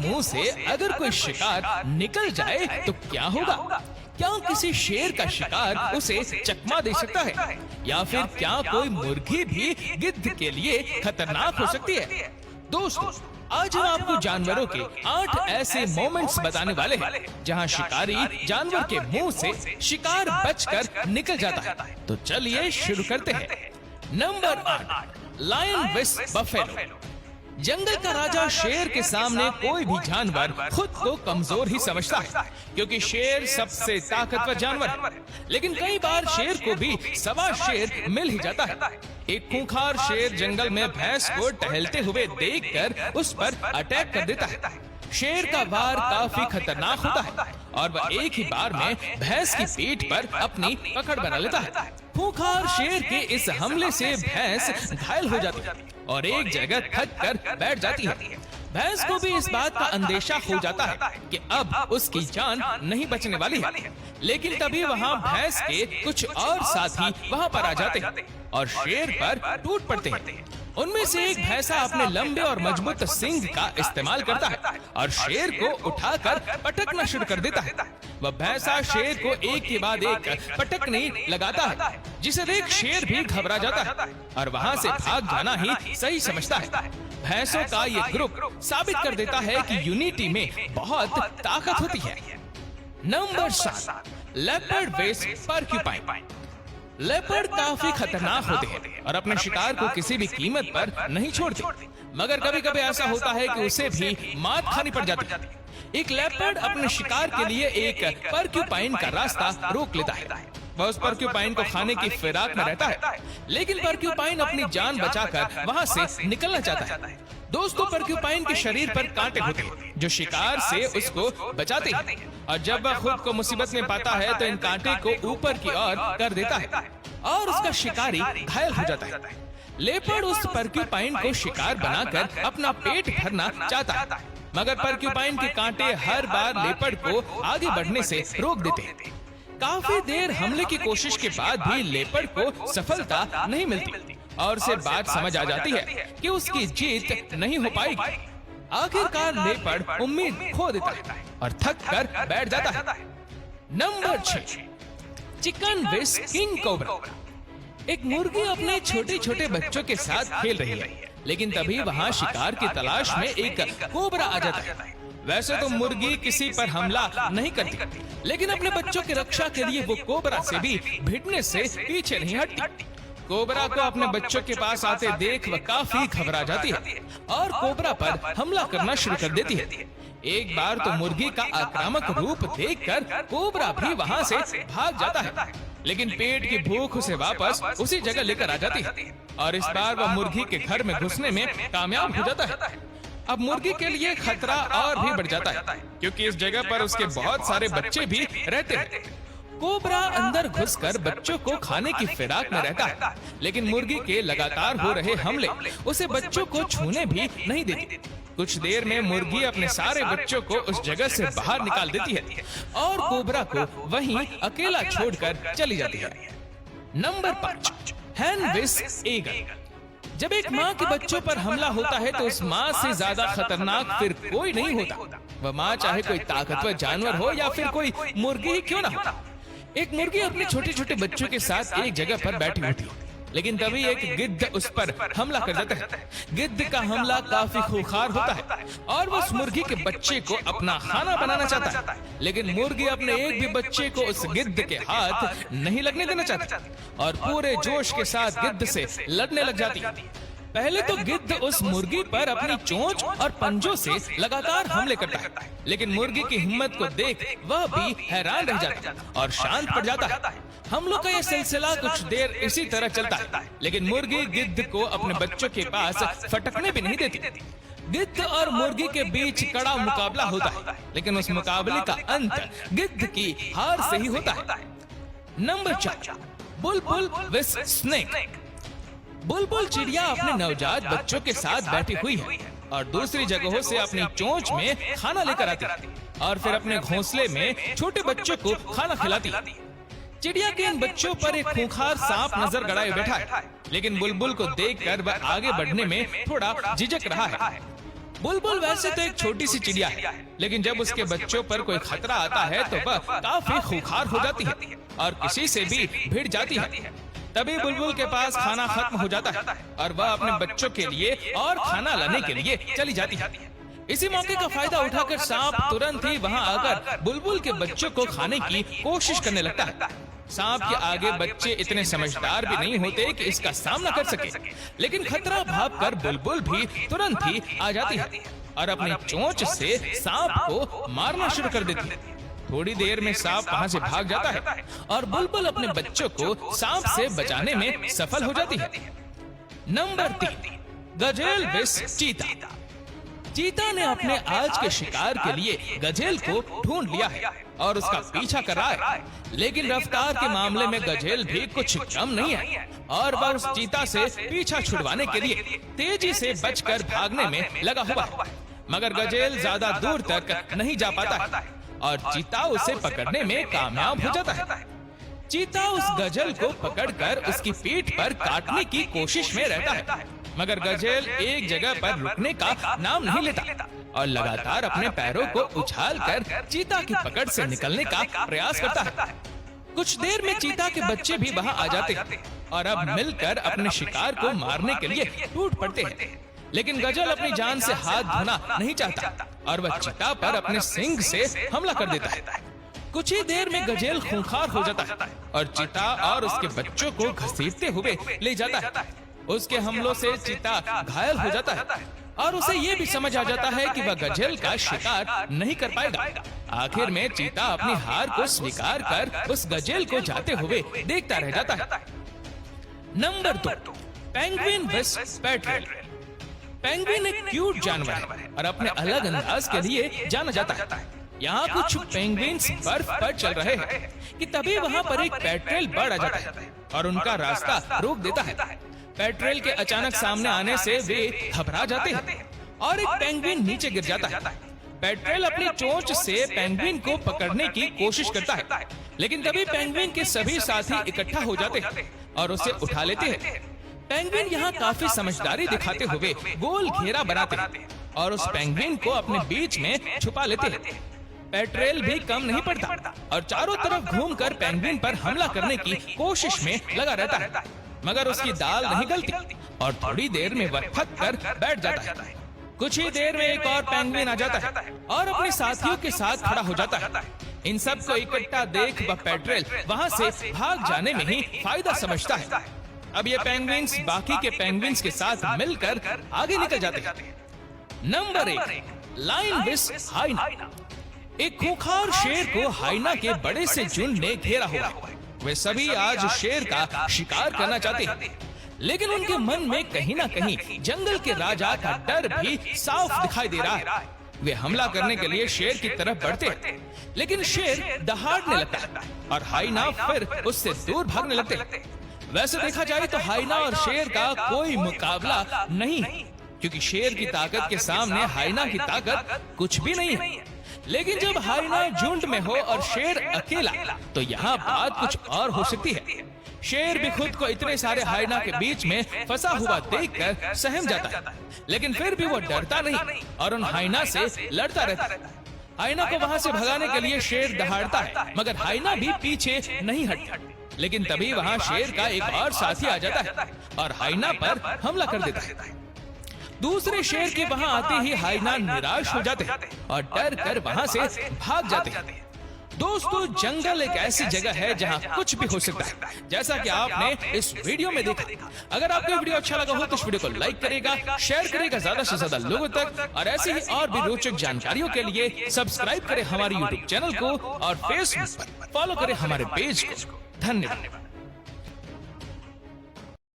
मुंह से अगर कोई शिकार निकल जाए तो क्या होगा? क्या किसी शेर का शिकार उसे चकमा दे सकता है? या फिर क्या कोई मुर्गी भी गिद्ध के लिए खतरनाक हो सकती है? दोस्तों, आज हम आपको जानवरों के 8 ऐसे मोमेंट्स बताने वाले हैं जहां शिकारी जानवर के मुंह से शिकार बचकर निकल जाता है। तो चलिए शुरू करते हैं। नंबर 8, लायन विस बफेलो। जंगल का राजा शेर के सामने कोई भी जानवर खुद को कमजोर ही समझता है, क्योंकि शेर सबसे ताकतवर जानवर है। लेकिन कई बार शेर को भी सवा शेर मिल ही जाता है। एक खूंखार शेर जंगल में भैंस को टहलते हुए देखकर उस पर अटैक कर देता है। शेर का वार काफी खतरनाक होता है और वह एक ही बार में भैंस की पीठ पर अपनी पकड़ बना लेता है। खूंखार शेर के इस हमले से भैंस घायल हो जाती है और एक जगह थक कर बैठ जाती है। भैंस को भी इस बात का अंदेशा हो जाता है कि अब उसकी जान नहीं बचने वाली है। लेकिन तभी वहाँ भैंस के कुछ और साथी वहाँ पर आ जाते हैं और शेर पर टूट पड़ते हैं। उनमें से एक भैंसा अपने लंबे और मजबूत सींग का इस्तेमाल करता है और शेर को उठाकर पटकना शुरू कर देता है। वह भैंसा शेर को एक के बाद एक पटकने लगाता है, जिसे देख शेर भी घबरा जाता है और वहाँ से भाग जाना ही सही समझता है। भैंसों का ये ग्रुप साबित कर देता है कि यूनिटी में बहुत ताकत होती है। नंबर 7, लेपर्ड विस पर्क्यूपाइन। लेपर्ड काफी खतरनाक होते हैं और अपने शिकार को किसी भी कीमत पर नहीं छोड़ते, मगर कभी कभी ऐसा होता है कि उसे भी मात खानी पड़ जाती है। एक लेपर्ड अपने शिकार के लिए एक पर्क्यूपाइन का रास्ता रोक लेता है। वह उस पर्क्यूपाइन को खाने की फिराक में रहता है, लेकिन पर्क्यूपाइन अपनी जान बचाकर वहाँ से निकलना चाहता है। दोस्तों, पर्क्यूपाइन के शरीर पर कांटे होते हैं जो शिकार से उसको बचाते हैं, और जब वह खुद को मुसीबत में पाता है तो इन कांटे को ऊपर की ओर कर देता है और उसका शिकारी घायल हो जाता है। लेपर्ड उस पर्क्यूपाइन को शिकार बनाकर अपना पेट भरना चाहता है, मगर पर्क्यूपाइन के कांटे हर बार लेपर्ड को आगे बढ़ने से रोक देते हैं। काफी देर हमले की कोशिश के बाद भी लेपर्ड को सफलता नहीं मिलती और उसे बात समझ आ जाती है कि उसकी जीत नहीं हो पाएगी। आखिरकार लेपर्ड उम्मीद खो देता है और थक कर बैठ जाता है। नंबर 6, चिकन विस किंग कोबरा। एक मुर्गी अपने छोटे छोटे बच्चों के साथ खेल रही है, लेकिन तभी वहाँ शिकार की तलाश में एक कोबरा आ जाता है। वैसे तो मुर्गी किसी पर हमला नहीं करती, लेकिन अपने बच्चों की रक्षा के लिए वो कोबरा से भी भिड़ने से पीछे नहीं हटती। कोबरा को अपने बच्चों के पास आते देख वह काफी घबरा जाती है और कोबरा पर हमला करना शुरू कर देती है। एक बार तो मुर्गी का आक्रामक रूप देखकर कोबरा भी वहाँ से भाग जाता है, लेकिन पेट की भूख उसे वापस उसी जगह लेकर आ जाती है और इस बार वह मुर्गी के घर में घुसने में कामयाब हो जाता है। अब मुर्गी के लिए खतरा और भी बढ़ जाता है, क्योंकि इस जगह पर उसके बहुत सारे बच्चे भी रहते हैं। कोबरा अंदर घुसकर बच्चों को खाने की फिराक में रहता है, लेकिन मुर्गी के लगातार हो रहे हमले उसे बच्चों को छूने भी नहीं देती। कुछ देर में मुर्गी अपने सारे बच्चों को उस जगह से बाहर निकाल देती है और कोबरा को वहीं अकेला छोड़कर चली जाती है। नंबर 5, हैन विस ईगल। जब एक माँ के बच्चों पर हमला होता है तो उस माँ से ज्यादा खतरनाक फिर कोई नहीं होता। वह माँ चाहे कोई ताकतवर जानवर हो या फिर कोई मुर्गी ही क्यों ना हो। एक मुर्गी अपने छोटे छोटे बच्चों के साथ एक जगह पर बैठी होती है, लेकिन तभी एक गिद्ध उस पर हमला कर देता है। गिद्ध का हमला काफी खूंखार होता है और वो उस मुर्गी के बच्चे को अपना खाना बनाना चाहता है, लेकिन मुर्गी अपने एक भी बच्चे को उस गिद्ध के हाथ नहीं लगने देना चाहती और पूरे जोश के साथ गिद्ध से लड़ने लग जाती है। पहले तो गिद्ध उस मुर्गी पर अपनी चोंच और पंजों से लगातार हमले करता है, लेकिन मुर्गी की हिम्मत को देख वह भी हैरान रह जाता है और शांत पड़ जाता है। हमलों का यह सिलसिला कुछ देर इसी तरह चलता है, लेकिन मुर्गी गिद्ध को अपने बच्चों के पास फटकने भी नहीं देती। गिद्ध और मुर्गी के बीच कड़ा मुकाबला होता है, लेकिन उस मुकाबले का अंत गिद्ध की हार से ही होता है। नंबर 4, बुलबुल विस स्नेक। बुलबुल चिड़िया अपने नवजात बच्चों के साथ बैठी हुई है और दूसरी जगहों से अपनी चोंच में खाना लेकर आती है और फिर अपने घोंसले में छोटे बच्चों को खाना खिलाती है। चिड़िया के इन बच्चों पर एक खूंखार सांप नजर गड़ाए बैठा है, लेकिन बुलबुल को देखकर वह आगे बढ़ने में थोड़ा झिझक रहा है। बुलबुल वैसे तो एक छोटी सी चिड़िया है, लेकिन जब उसके बच्चों पर कोई खतरा आता है तो वह काफी खूंखार हो जाती है और किसी से भी भिड़ जाती है। तभी बुलबुल के पास खाना खत्म हो जाता है और वह अपने बच्चों के लिए और खाना लाने के लिए चली जाती है। इसी मौके का फायदा उठाकर सांप तुरंत ही वहां आकर बुलबुल के बच्चों को खाने की कोशिश करने लगता है। सांप के आगे बच्चे इतने समझदार भी नहीं होते कि इसका सामना कर सके, लेकिन खतरा भांपकर बुलबुल भी तुरंत ही आ जाती है और अपनी चोंच से सांप को मारना शुरू कर देती है। थोड़ी देर में सांप वहां से भाग जाता है और बुलबुल अपने बच्चों को सांप से बचाने में सफल हो जाती है। नंबर 3, गजेल विस चीता। चीता ने अपने आज के शिकार के लिए गजेल को ढूंढ लिया है और उसका पीछा कर रहा है, लेकिन रफ्तार के मामले में गजेल भी कुछ कम नहीं है और वह उस चीता से पीछा छुड़वाने के लिए तेजी से बचकर भागने में लगा हुआ है। मगर गजेल ज्यादा दूर तक नहीं जा पाता है और चीता उसे पकड़ने में कामयाब हो जाता है। चीता उस गजेल को पकड़कर उसकी पीठ पर काटने की कोशिश में रहता है, मगर गजेल एक जगह पर रुकने का नाम नहीं लेता और लगातार अपने पैरों को उछालकर चीता की पकड़ से निकलने का प्रयास करता है। कुछ देर में चीता के बच्चे भी वहां आ जाते हैं और अब मिलकर अपने शिकार को मारने के लिए टूट पड़ते हैं, लेकिन गजेल अपनी जान से हाथ धोना नहीं चाहता और वह चीता पर अपने सींग से हमला कर देता है। कुछ ही देर में गजेल खूंखार हो जाता है और चीता और उसके बच्चों को घसीटते हुए ले जाता है। उसके हमलों से चीता घायल हो जाता है और उसे ये भी समझ आ जाता है कि वह गजेल का शिकार नहीं कर पाएगा। आखिर में चीता अपनी हार को स्वीकार कर उस गजेल को जाते हुए देखता रह जाता है। नंबर 2, पेंगुइन विस पेट्रेल। पेंगुइन एक क्यूट जानवर है और अपने अलग अंदाज के लिए जाना जाता है। यहाँ कुछ पेंगुइन्स बर्फ पर चल रहे हैं कि तभी वहाँ पर एक पेट्रेल बर्ड आ जाता है और उनका रास्ता रोक देता है। पेट्रेल के अचानक सामने आने से वे घबरा जाते हैं और एक पेंगुइन नीचे गिर जाता है। पेट्रेल अपनी चोंच से पेंगुइन को पकड़ने की कोशिश करता है, लेकिन तभी पेंगुइन के सभी साथी इकट्ठा हो जाते हैं और उसे उठा लेते हैं। पेंगुइन यहाँ काफी समझदारी दिखाते हुए गोल घेरा बनाते हैं और उस पेंगुइन को अपने बीच में छुपा लेते हैं। पेट्रेल भी कम नहीं पड़ता और चारों तरफ घूमकर पेंगुइन पर हमला करने की कोशिश में लगा रहता है, मगर उसकी दाल नहीं गलती और थोड़ी देर में वह थक कर बैठ जाता है। कुछ ही देर में एक और पेंगुइन आ जाता है और अपने साथियों के साथ खड़ा हो जाता है। इन सब को इकट्ठा देख वह पेट्रेल वहाँ से भाग जाने में ही फायदा समझता है। अब ये पेंगुइन्स बाकी के पेंगुइन्स के साथ मिलकर आगे निकल जाते हैं। नंबर 1, लाइन विस हाइना। एक खूंखार शेर को हाइना के बड़े से झुंड ने घेरा हुआ है। वे सभी आज शेर का शिकार करना चाहते हैं, लेकिन उनके मन में कहीं ना कहीं जंगल के राजा का डर भी साफ दिखाई दे रहा है। वे हमला करने के लिए शेर की तरफ बढ़ते हैं, लेकिन शेर दहाड़ने लगता है और हाइना फिर उससे दूर भागने लगते हैं। वैसे देखा जाए तो हाइना और शेर का कोई मुकाबला नहीं, क्योंकि शेर की ताकत के सामने हाइना की ताकत कुछ भी नहीं है। लेकिन जब हाइना झुंड में हो और शेर अकेला, तो यहाँ बात कुछ और हो सकती है। शेर भी खुद को इतने सारे हाइना के बीच में फंसा हुआ देखकर सहम जाता है, लेकिन फिर भी वो डरता नहीं और उन हाइना से लड़ता रहता है। हाइना को वहाँ से भगाने के लिए शेर दहाड़ता है, मगर हाइना भी पीछे नहीं हटता। लेकिन तभी वहाँ शेर का एक और साथी आ जाता है और हाइना पर हमला कर देता है। दूसरे शेर के वहाँ आते ही हाइना निराश हो जाते हैं और डर कर वहाँ से भाग जाते हैं। दोस्तों, जंगल एक ऐसी जगह है जहाँ कुछ भी हो सकता है, जैसा कि आपने इस वीडियो में देखा। अगर आपको वीडियो अच्छा लगा हो तो इस वीडियो को लाइक करेगा, शेयर करेगा ज्यादा से ज्यादा लोगों तक, और ऐसे ही और भी रोचक जानकारियों के लिए सब्सक्राइब करें हमारे यूट्यूब चैनल को और फेसबुक पर फॉलो करें हमारे पेज को। धन्यवाद।